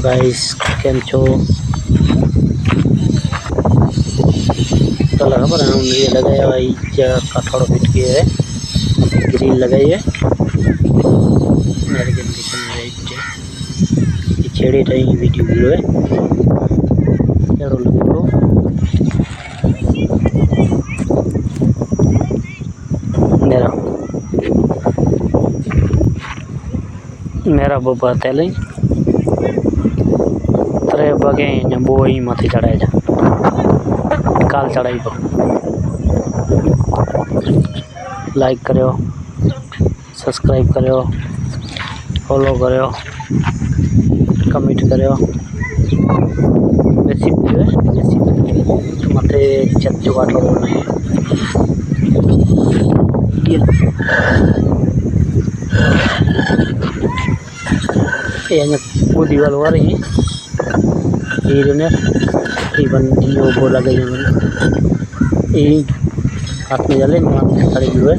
Guys केम छो तो लगा पर ये लगाया भाई कठोर फिट के है ग्रिल लगाई है मेरे कंडीशन में छेड़े टाइम वीडियो वीडियो है चलो लगो मेरा बाबा तेल तरे बगे बो ही मथे चढ़ाए जा काल चढ़ाई पर लाइक करो सब्सक्राइब करो फॉलो करो कमेंट करो बेसी मथे चच्चो काटो नहीं वो दीवार हो रही है वो बोला गई हाथ में जले खड़ी हुई है।